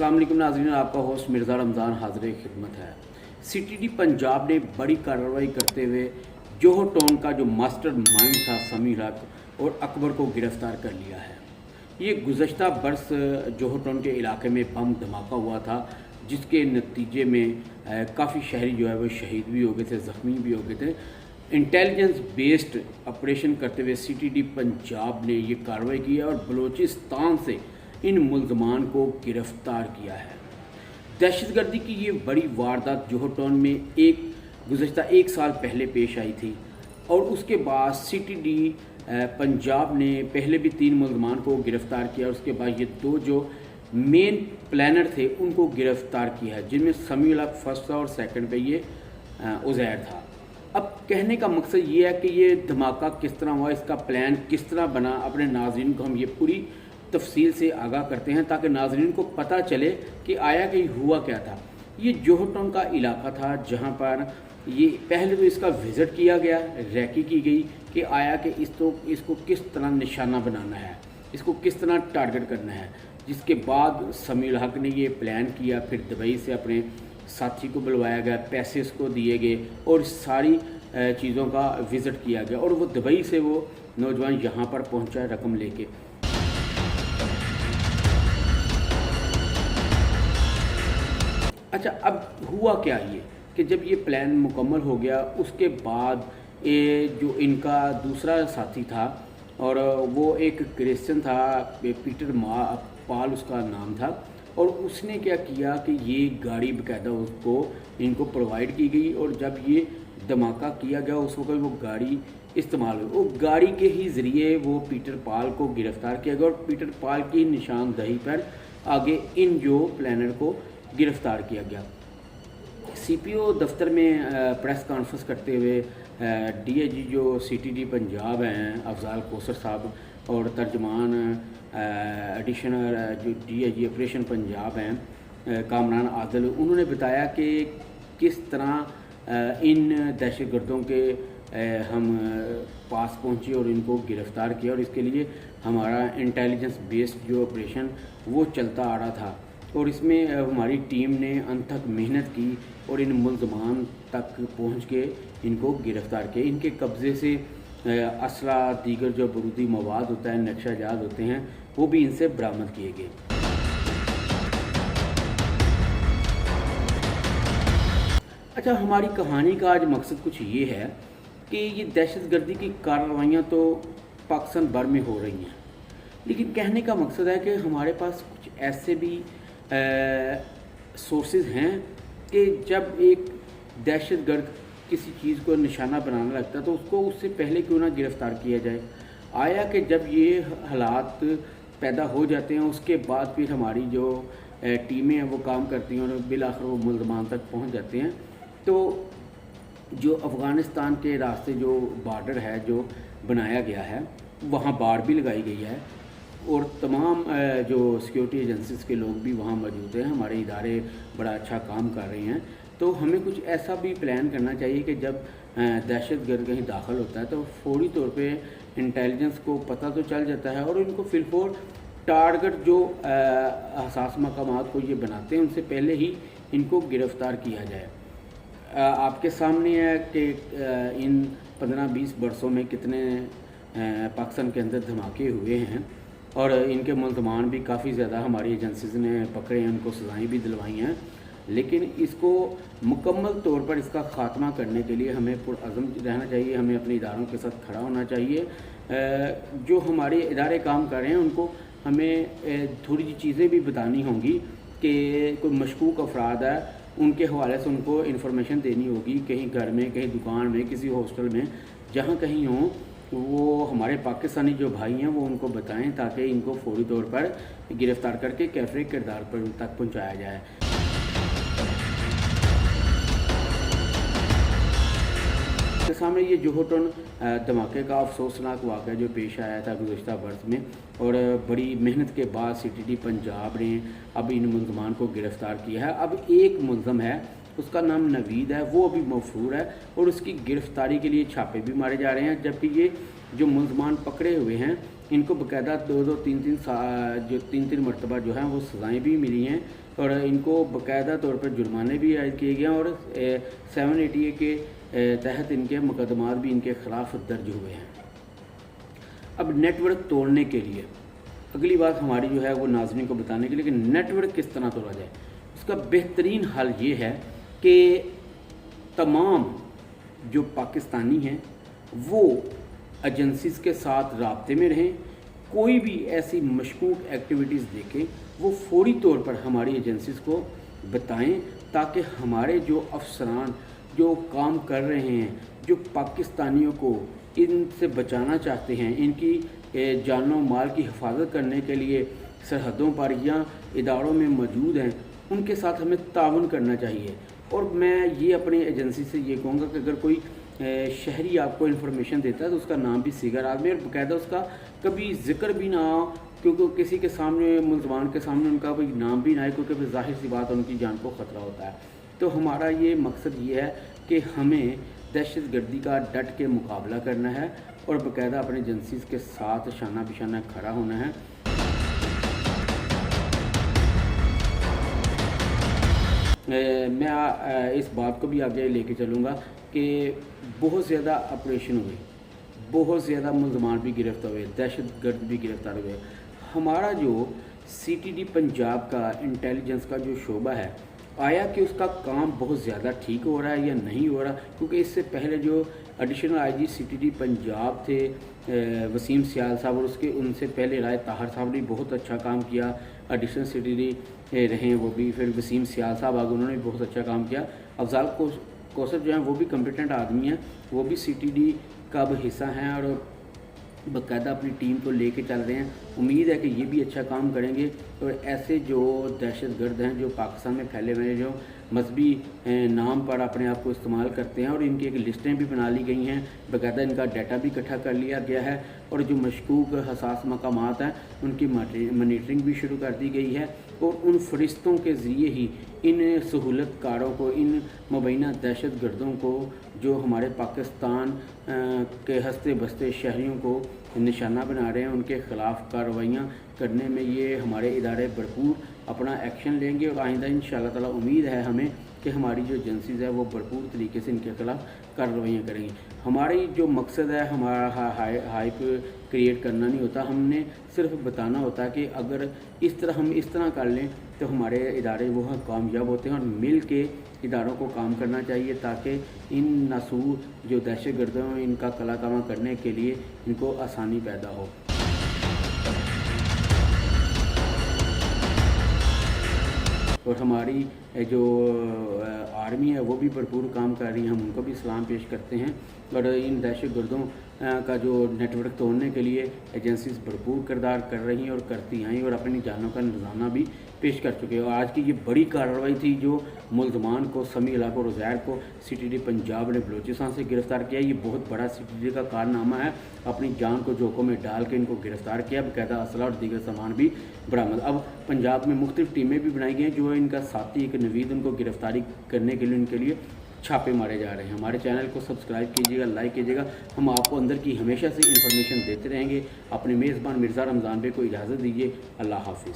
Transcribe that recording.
अस्सलाम वालेकुम नाज़रीन, आपका होस्ट मिर्ज़ा रमज़ान हाज़िर खिदमत है। सीटीडी पंजाब ने बड़ी कार्रवाई करते हुए जोहर टाउन का जो मास्टर माइंड था समीर हक और अकबर को गिरफ़्तार कर लिया है। ये गुज़श्ता बरस जोहर टाउन के इलाके में बम धमाका हुआ था, जिसके नतीजे में काफ़ी शहरी जो है वो शहीद भी हो गए थे, ज़ख्मी भी हो गए थे। इंटेलिजेंस बेस्ड ऑपरेशन करते हुए सीटीडी पंजाब ने ये कार्रवाई की है और बलूचिस्तान से इन मुल्ज़मान को गिरफ़्तार किया है। दहशतगर्दी की ये बड़ी वारदात जोहर टाउन में गुज़श्ता एक साल पहले पेश आई थी और उसके बाद सीटीडी पंजाब ने पहले भी 3 मुल्ज़मान को गिरफ़्तार किया और उसके बाद ये 2 जो मेन प्लानर थे उनको गिरफ़्तार किया है, जिनमें समीउल हक फर्स्ट था और सेकंड पे ये उज़ैर था। अब कहने का मकसद ये है कि ये धमाका किस तरह हुआ, इसका प्लान किस तरह बना, अपने नाज़रीन को हम ये पूरी तफसील से आगाह करते हैं ताकि नाज़रीन को पता चले कि आया कि हुआ क्या था। ये जोहर टाउन का इलाका था जहाँ पर ये पहले तो इसका विज़िट किया गया, रैकी की गई कि आया कि इसको किस तरह निशाना बनाना है, इसको किस तरह टारगेट करना है। जिसके बाद समीउल हक ने ये प्लान किया, फिर दुबई से अपने साथी को बुलवाया गया, पैसे उसको दिए गए और सारी चीज़ों का विज़िट किया गया और वो दुबई से वो नौजवान यहाँ पर पहुँचा रकम लेके। अच्छा, अब हुआ क्या ये कि जब ये प्लान मुकम्मल हो गया उसके बाद ये जो इनका दूसरा साथी था और वो एक क्रिश्चियन था, पीटर पाल उसका नाम था, और उसने क्या किया कि ये गाड़ी बाकायदा इनको प्रोवाइड की गई और जब ये धमाका किया गया उस वक्त वो गाड़ी इस्तेमाल हुई। वो गाड़ी के ही ज़रिए वो पीटर पाल को गिरफ़्तार किया गया और पीटर पाल की निशानदही पर आगे इन जो प्लानर को गिरफ़्तार किया गया। सीपीओ दफ्तर में प्रेस कॉन्फ्रेंस करते हुए डीआईजी जो सीटीडी पंजाब हैं अफजाल कोसर साहब और तर्जमान एडिशनल जो डीआईजी ऑपरेशन पंजाब हैं कामरान आदिल, उन्होंने बताया कि किस तरह इन दहशतगर्दों के हम पास पहुंचे और इनको गिरफ़्तार किया और इसके लिए हमारा इंटेलिजेंस बेस्ड जो ऑपरेशन वो चलता आ रहा था और इसमें हमारी टीम ने अनथक मेहनत की और इन मुल्ज़मान तक पहुंच के इनको गिरफ़्तार किया। इनके कब्ज़े से असला दीगर जो बारूदी मवाद होता है, नक्शा जात होते हैं, वो भी इनसे बरामद किए गए। अच्छा, हमारी कहानी का आज मकसद कुछ ये है कि ये दहशतगर्दी की कार्रवाइयाँ तो पाकिस्तान भर में हो रही हैं, लेकिन कहने का मकसद है कि हमारे पास कुछ ऐसे भी सोर्सेज हैं कि जब एक दहशतगर्द किसी चीज़ को निशाना बनाने लगता है तो उसको उससे पहले क्यों ना गिरफ़्तार किया जाए। आया कि जब ये हालात पैदा हो जाते हैं उसके बाद फिर हमारी जो टीमें हैं वो काम करती हैं और बिलाखिर वो मुल्ज़मान तक पहुंच जाते हैं। तो जो अफ़गानिस्तान के रास्ते जो बॉर्डर है जो बनाया गया है वहाँ बाड़ भी लगाई गई है और तमाम जो सिक्योरिटी एजेंसीज़ के लोग भी वहाँ मौजूद हैं। हमारे इदारे बड़ा अच्छा काम कर रहे हैं। तो हमें कुछ ऐसा भी प्लान करना चाहिए कि जब दहशतगर्द कहीं दाखिल होता है तो फौरी तौर पे इंटेलिजेंस को पता तो चल जाता है और इनको फिलफौर टारगेट जो हसास मकामात को ये बनाते हैं उनसे पहले ही इनको गिरफ़्तार किया जाए। आपके सामने है कि इन 15-20 बरसों में कितने पाकिस्तान के अंदर धमाके हुए हैं और इनके मुल्ज़मान भी काफ़ी ज़्यादा हमारी एजेंसीज़ ने पकड़े हैं, उनको सज़ाएँ भी दिलवाई हैं। लेकिन इसको मुकम्मल तौर पर इसका ख़ात्मा करने के लिए हमें पुरअज़म रहना चाहिए, हमें अपने इदारों के साथ खड़ा होना चाहिए। जो हमारे इदारे काम कर रहे हैं उनको हमें थोड़ी सी चीज़ें भी बतानी होंगी कि कोई मशकूक अफराद है उनके हवाले से उनको इन्फॉर्मेशन देनी होगी, कहीं घर में, कहीं दुकान में, किसी हॉस्टल में, जहाँ कहीं हों वो हमारे पाकिस्तानी जो भाई हैं वो उनको बताएं ताकि इनको फौरी तौर पर गिरफ़्तार करके कैफरे किरदार पर तक पहुँचाया जाए। के सामने ये जोहर टाउन धमाके का अफसोसनाक वाक़या जो पेश आया था गुज़श्ता बरस में और बड़ी मेहनत के बाद सीटीडी पंजाब ने अब इन मुल्ज़मान को गिरफ़्तार किया है। अब एक मुल्ज़म है, उसका नाम नवीद है, वो अभी मफरूर है और उसकी गिरफ़्तारी के लिए छापे भी मारे जा रहे हैं। जबकि ये जो मुल्ज़मान पकड़े हुए हैं इनको बाकायदा 2-2, 3-3 मरतबा जो हैं वो सज़ाएँ भी मिली हैं और इनको बाकायदा तौर पर जुर्माने भी आयद किए गए हैं और 780 के तहत इनके मुकदमात भी इनके ख़िलाफ़ दर्ज हुए हैं। अब नेटवर्क तोड़ने के लिए अगली बात हमारी जो है वो नाज़रीन को बताने के लिए कि नेटवर्क किस तरह तोड़ा जाए, उसका बेहतरीन हल ये है कि तमाम जो पाकिस्तानी हैं वो एजेंसीज़ के साथ राब्ते में रहें। कोई भी ऐसी मशकूक एक्टिविटीज़ देखें वो फौरी तौर पर हमारी एजेंसीज़ को बताएं, ताकि हमारे जो अफसरान जो काम कर रहे हैं, जो पाकिस्तानियों को इनसे बचाना चाहते हैं, इनकी जानो माल की हिफाजत करने के लिए सरहदों पर या इदारों में मौजूद हैं, उनके साथ हमें ताउन करना चाहिए। और मैं ये अपनी एजेंसी से ये कहूँगा कि अगर कोई शहरी आपको इन्फॉर्मेशन देता है तो उसका नाम भी सीगर आदमी और बाकायदा उसका कभी ज़िक्र भी ना हो, क्योंकि किसी के सामने मुलजमान के सामने उनका कोई नाम भी ना आए, क्योंकि फिर ज़ाहिर सी बात उनकी जान को ख़तरा होता है। तो हमारा ये मकसद ये है कि हमें दहशत गर्दी का डट के मुकाबला करना है और बाकायदा अपने एजेंसीज़ के साथ शाना बिशाना खड़ा होना है। मैं इस बात को भी आगे लेके चलूँगा कि बहुत ज़्यादा ऑपरेशन हुए, बहुत ज़्यादा मुलजमान भी गिरफ्तार हुए, दहशत गर्द भी गिरफ्तार हुए। हमारा जो CTD पंजाब का इंटेलिजेंस का जो शोबा है, आया कि उसका काम बहुत ज़्यादा ठीक हो रहा है या नहीं हो रहा, क्योंकि इससे पहले जो एडिशनल IG CTD पंजाब थे वसीम सियाल साहब, और उसके उनसे पहले राय ताहर साहब ने बहुत अच्छा काम किया। एडिशनल CTD रहे वो भी, फिर वसीम सियाल साहब आगे उन्होंने भी बहुत अच्छा काम किया। अफजाल कौसर जो हैं वो भी कम्पिटेंट आदमी हैं, वो भी CTD का अब हिस्सा हैं और बाकायदा अपनी टीम को लेके चल रहे हैं। उम्मीद है कि ये भी अच्छा काम करेंगे। और ऐसे जो दहशत गर्द हैं जो पाकिस्तान में फैले हुए हैं, जो मजहबी नाम पर अपने आप को इस्तेमाल करते हैं, और इनकी एक लिस्टें भी बना ली गई हैं, बाकायदा इनका डाटा भी इकट्ठा कर लिया गया है, और जो मशकूक हसास मकामात हैं उनकी मॉनिटरिंग भी शुरू कर दी गई है। और उन फरिश्तों के ज़रिए ही इन सहूलतकारों को, इन मुबैना दहशत गर्दों को, जो हमारे पाकिस्तान के हंसते बसते शहरियों को निशाना बना रहे हैं, उनके ख़िलाफ़ कार्रवाइयाँ करने में ये हमारे इदारे भरपूर अपना एक्शन लेंगे। और आइंदा इंशाअल्लाह ताला उम्मीद है हमें कि हमारी जो एजेंसीज़ है वो भरपूर तरीके से इनके ख़िलाफ़ कार्रवाइयाँ करेंगी। हमारी जो मकसद है हमारा हाइप क्रिएट करना नहीं होता, हमने सिर्फ बताना होता है कि अगर हम इस तरह कर लें तो हमारे इदारे वो कामयाब होते हैं। और मिल के इदारों को काम करना चाहिए ताकि इन नासूर जो दहशत गर्द हैं इनका कलाकामा करने के लिए इनको आसानी पैदा हो। और हमारी जो आर्मी है वो भी भरपूर काम कर रही है, हम उनको भी सलाम पेश करते हैं। और इन दहशत गर्दों का जो नेटवर्क तोड़ने के लिए एजेंसीज भरपूर किरदार कर रही हैं और करती आई, और अपनी जानों का नजराना भी पेश कर चुके हैं। और आज की ये बड़ी कार्रवाई थी जो मुलजमान को, समी इलाकों और ज़ैर को CTD पंजाब ने बलूचिस्तान से गिरफ़्तार किया। ये बहुत बड़ा CTD का कारनामा है, अपनी जान को जोखों में डाल के इनको गिरफ़्तार किया, बाकायदा असला और दीगर सामान भी बरामद। अब पंजाब में मुख्तलिफ टीमें भी बनाई गई हैं जो इनका साथी एक नवीद उनको गिरफ़्तारी करने के लिए उनके लिए छापे मारे जा रहे हैं। हमारे चैनल को सब्सक्राइब कीजिएगा, लाइक कीजिएगा, हम आपको अंदर की हमेशा से इन्फॉर्मेशन देते रहेंगे। अपने मेज़बान मिर्ज़ा रमज़ान बे को इजाज़त दीजिए। अल्लाह हाफिज़।